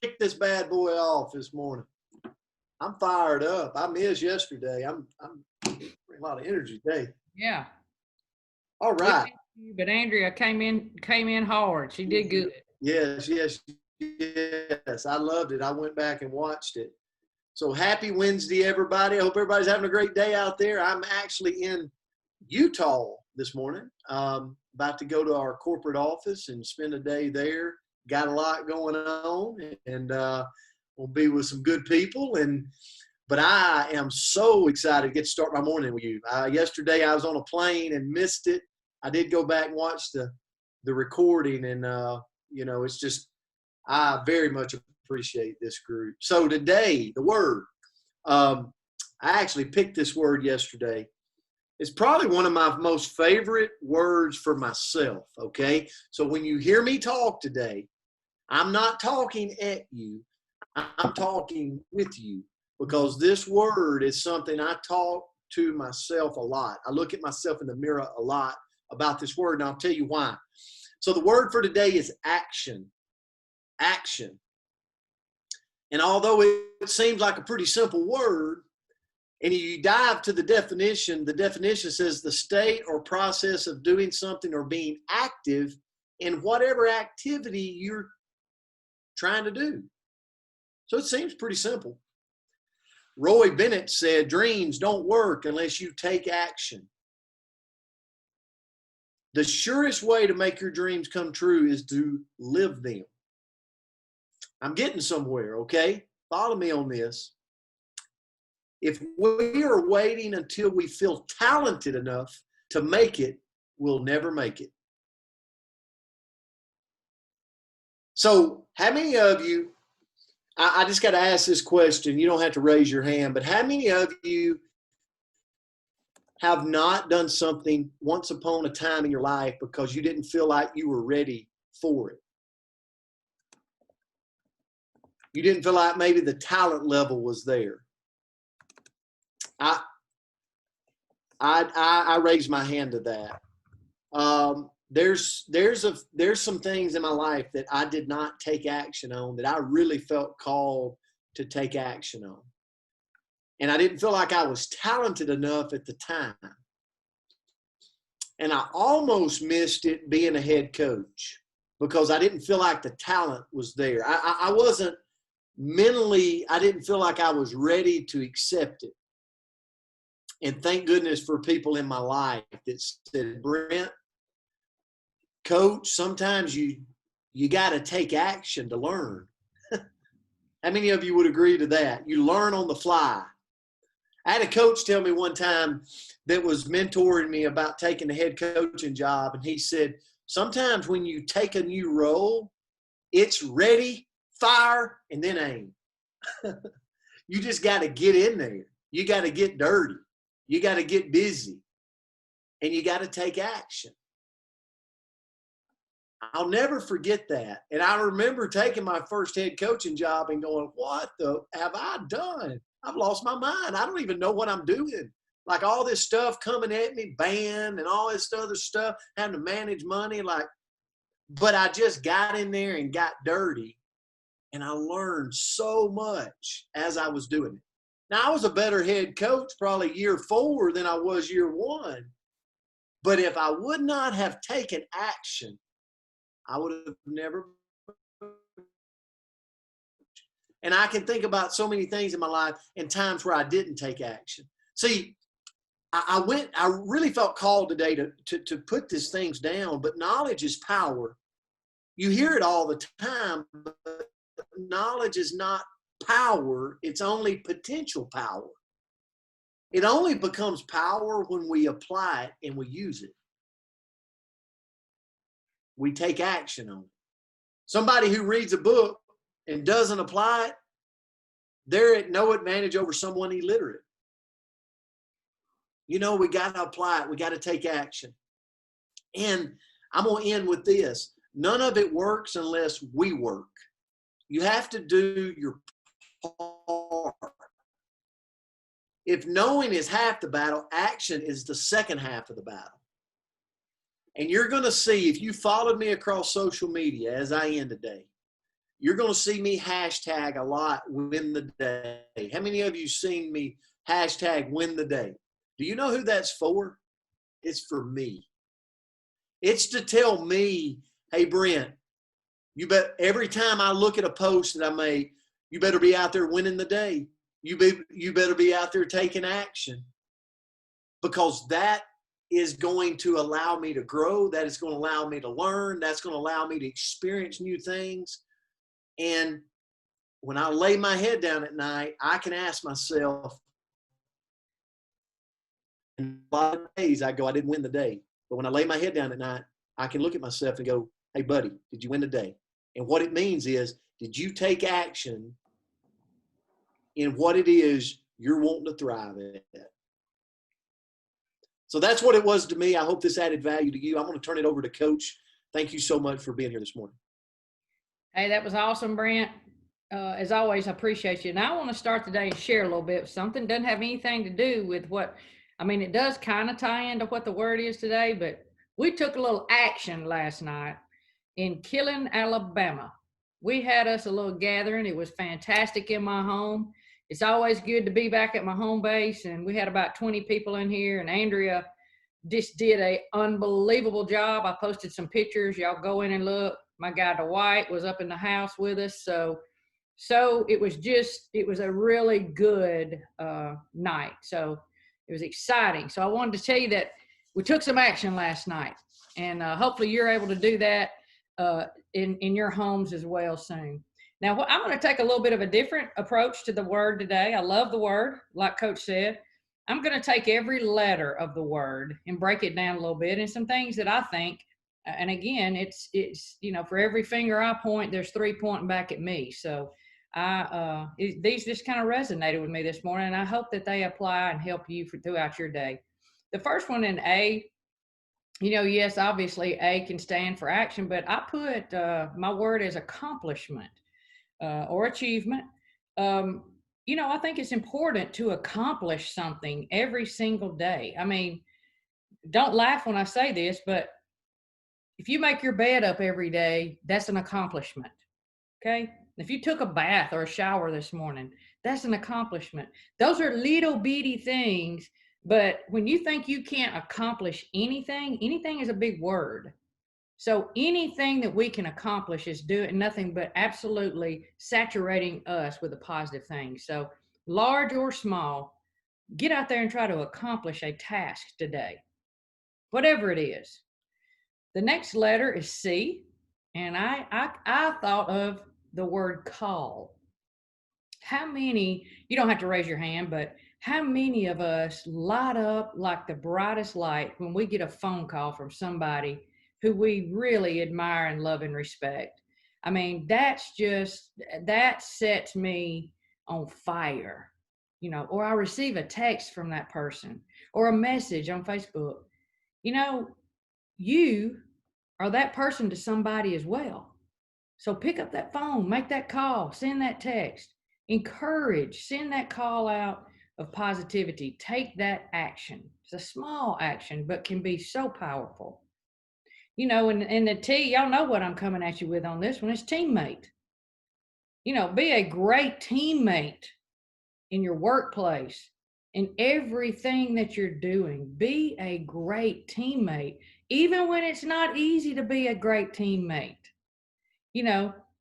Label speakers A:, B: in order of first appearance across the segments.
A: kick this bad boy off this morning. I'm fired up. I missed yesterday. I'm a lot of energy today.
B: Yeah.
A: All
B: We
A: right.
B: missed you, but Andrea came in hard. She did good.
A: Yes, yes, yes. I loved it. I went back and watched it. So happy Wednesday, everybody. I hope everybody's having a great day out there. I'm actually in Utah this morning. About to go to our corporate office and spend a day there. Got a lot going on, and we'll be with some good people. But I am so excited to get to start my morning with you. Yesterday I was on a plane and missed it. I did go back and watch the recording, and it's just, I very much appreciate this group. So today, the word, I actually picked this word yesterday. It's probably one of my most favorite words for myself, okay? So when you hear me talk today, I'm not talking at you. I'm talking with you, because this word is something I talk to myself a lot. I look at myself in the mirror a lot about this word, and I'll tell you why. So the word for today is action. Action. And although it seems like a pretty simple word, and you dive to the definition says the state or process of doing something or being active in whatever activity you're trying to do. So it seems pretty simple. Roy Bennett said, dreams don't work unless you take action. The surest way to make your dreams come true is to live them. I'm getting somewhere, okay? Follow me on this. If we are waiting until we feel talented enough to make it, we'll never make it. So how many of you, I just got to ask this question. You don't have to raise your hand, but how many of you have not done something once upon a time in your life because you didn't feel like you were ready for it? You didn't feel like maybe the talent level was there. I raised my hand to that. There's some things in my life that I did not take action on that I really felt called to take action on. And I didn't feel like I was talented enough at the time. And I almost missed it being a head coach because I didn't feel like the talent was there. I wasn't mentally, I didn't feel like I was ready to accept it. And thank goodness for people in my life that said, Brent, coach, sometimes you got to take action to learn. How many of you would agree to that? You learn on the fly. I had a coach tell me one time that was mentoring me about taking a head coaching job. And he said, sometimes when you take a new role, it's ready, fire, and then aim. You just got to get in there. You got to get dirty. You got to get busy. And you got to take action. I'll never forget that. And I remember taking my first head coaching job and going, what the have I done? I've lost my mind. I don't even know what I'm doing. Like all this stuff coming at me, band and all this other stuff, having to manage money. But I just got in there and got dirty. And I learned so much as I was doing it. Now, I was a better head coach probably year 4 than I was year 1. But if I would not have taken action, I would have never. And I can think about so many things in my life and times where I didn't take action. See, I really felt called today to put these things down, but knowledge is power. You hear it all the time, but knowledge is not power. It's only potential power. It only becomes power when we apply it and we use it. We take action on it. Somebody who reads a book and doesn't apply it, they're at no advantage over someone illiterate. We got to apply it. We got to take action. And I'm going to end with this. None of it works unless we work. You have to do your part. If knowing is half the battle, action is the second half of the battle. And you're going to see, if you followed me across social media as I end today, you're going to see me hashtag a lot win the day. How many of you seen me hashtag win the day? Do you know who that's for? It's for me. It's to tell me, hey, Brent, you bet every time I look at a post that I make, you better be out there winning the day. You better be out there taking action, because that is going to allow me to grow. That is going to allow me to learn. That's going to allow me to experience new things. And when I lay my head down at night, I can ask myself, in a lot of days I go, I didn't win the day. But when I lay my head down at night, I can look at myself and go, hey, buddy, did you win the day? And what it means is, did you take action in what it is you're wanting to thrive at? So that's what it was to me. I hope this added value to you. I'm going to turn it over to Coach. Thank you so much for being here this morning.
B: Hey, that was awesome, Brent. As always, I appreciate you. And I want to start today and share a little bit of something. Doesn't have anything to do with what, I mean, it does kind of tie into what the word is today, but we took a little action last night in Killen, Alabama. We had us a little gathering. It was fantastic in my home. It's always good to be back at my home base. And we had about 20 people in here, and Andrea just did an unbelievable job. I posted some pictures. Y'all go in and look. My guy Dwight was up in the house with us. So it was a really good night. So it was exciting. So I wanted to tell you that we took some action last night, and hopefully you're able to do that in your homes as well soon. Now, I'm going to take a little bit of a different approach to the word today. I love the word, like Coach said. I'm going to take every letter of the word and break it down a little bit, and some things that I think, and again, it's for every finger I point, there's 3 pointing back at me. So these just kind of resonated with me this morning, and I hope that they apply and help you throughout your day. The first one in A, yes, obviously A can stand for action, but I put my word as accomplishment or achievement. I think it's important to accomplish something every single day. I mean, don't laugh when I say this, but if you make your bed up every day, that's an accomplishment. Okay? If you took a bath or a shower this morning, that's an accomplishment. Those are little bitty things, but when you think you can't accomplish anything is a big word. So anything that we can accomplish is doing nothing but absolutely saturating us with a positive thing. So large or small, get out there and try to accomplish a task today, whatever it is. The next letter is C, and I thought of the word call. How many, you don't have to raise your hand, but how many of us light up like the brightest light when we get a phone call from somebody who we really admire and love and respect? I mean, that sets me on fire, or I receive a text from that person or a message on Facebook. You are that person to somebody as well. So pick up that phone, make that call, send that text, encourage, send that call out of positivity. Take that action. It's a small action, but can be so powerful. And the T, y'all know what I'm coming at you with on this one, is teammate. Be a great teammate in your workplace, in everything that you're doing. Be a great teammate, even when it's not easy to be a great teammate.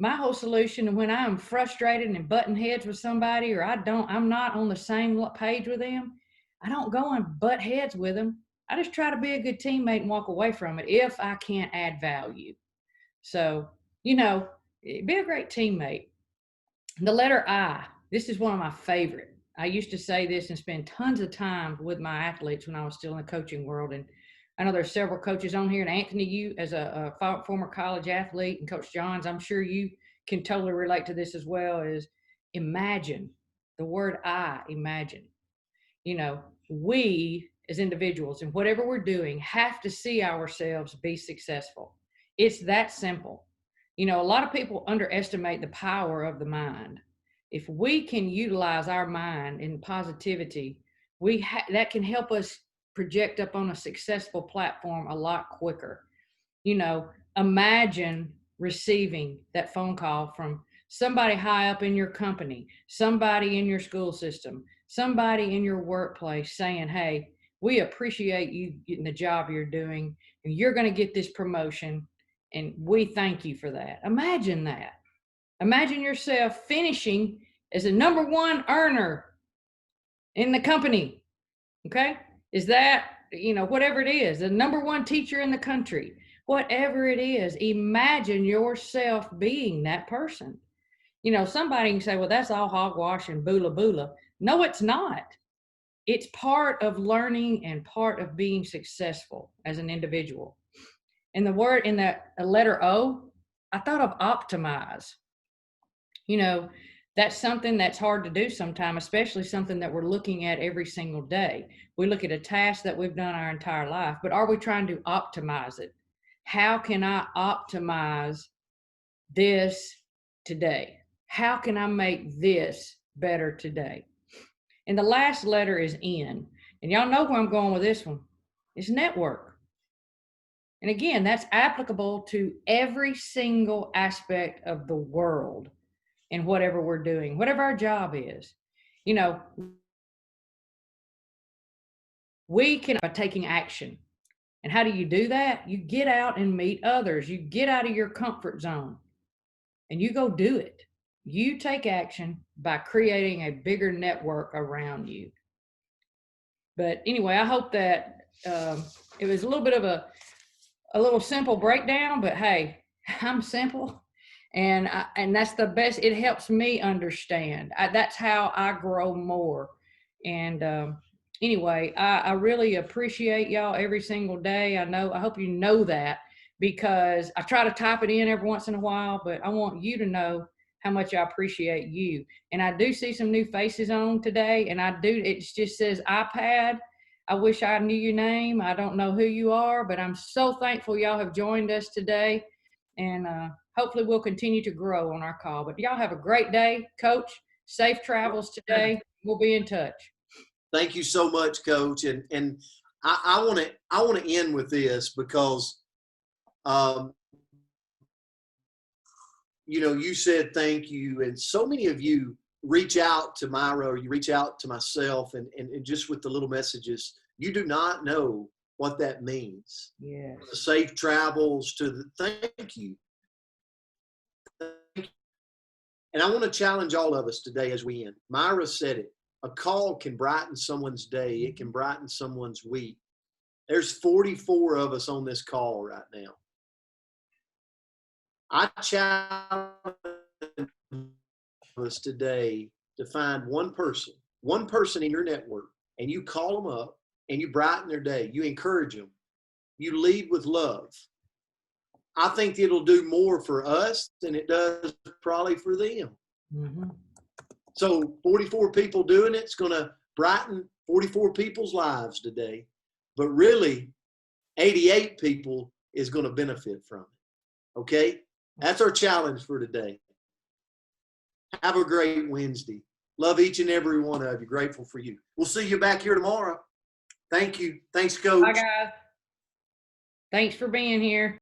B: My whole solution when I'm frustrated and butting heads with somebody, or I'm not on the same page with them, I don't go and butt heads with them. I just try to be a good teammate and walk away from it if I can't add value. So, be a great teammate. The letter I, this is one of my favorite. I used to say this and spend tons of time with my athletes when I was still in the coaching world. And I know there's several coaches on here, and Anthony, you as a former college athlete, and Coach Johns, I'm sure you can totally relate to this as well, is imagine. The word I, imagine. We as individuals and whatever we're doing have to see ourselves be successful. It's that simple. A lot of people underestimate the power of the mind. If we can utilize our mind in positivity, that can help us project up on a successful platform a lot quicker. Imagine receiving that phone call from somebody high up in your company, somebody in your school system, somebody in your workplace saying, hey, we appreciate you getting the job you're doing, and you're going to get this promotion, and we thank you for that. Imagine that. Imagine yourself finishing as a number one earner in the company. Okay. Is that, whatever it is, the number one teacher in the country, whatever it is, imagine yourself being that person. Somebody can say, well, that's all hogwash and boola boola. No, it's not. It's part of learning and part of being successful as an individual. And the word in that letter O, I thought of optimize. That's something that's hard to do sometimes, especially something that we're looking at every single day. We look at a task that we've done our entire life, but are we trying to optimize it? How can I optimize this today? How can I make this better today? And the last letter is N. And y'all know where I'm going with this one. It's network. And again, that's applicable to every single aspect of the world in whatever we're doing, whatever our job is. We can by taking action. And how do you do that? You get out and meet others. You get out of your comfort zone and you go do it. You take action by creating a bigger network around you. But anyway, I hope that it was a little bit of a little simple breakdown, but hey, I'm simple. And that's the best. It helps me understand. That's how I grow more. And anyway, I really appreciate y'all every single day. I hope you know that, because I try to type it in every once in a while, but I want you to know how much I appreciate you. And I do see some new faces on today, and it just says iPad. I wish I knew your name. I don't know who you are, but I'm so thankful y'all have joined us today. And hopefully we'll continue to grow on our call. But y'all have a great day, Coach. Safe travels today. We'll be in touch.
A: Thank you so much, Coach. And I want to end with this because, you said thank you, and so many of you reach out to Myra, or you reach out to myself, and just with the little messages, you do not know what that means.
B: Yes.
A: The safe travels to the thank you. And I want to challenge all of us today as we end. Myra said it. A call can brighten someone's day. It can brighten someone's week. There's 44 of us on this call right now. I challenge us today to find one person in your network, and you call them up and you brighten their day. You encourage them. You lead with love. I think it'll do more for us than it does probably for them. Mm-hmm. So 44 people doing it's going to brighten 44 people's lives today. But really, 88 people is going to benefit from it. Okay? That's our challenge for today. Have a great Wednesday. Love each and every one of you. Grateful for you. We'll see you back here tomorrow. Thank you. Thanks, Coach.
B: Bye, guys. Thanks for being here.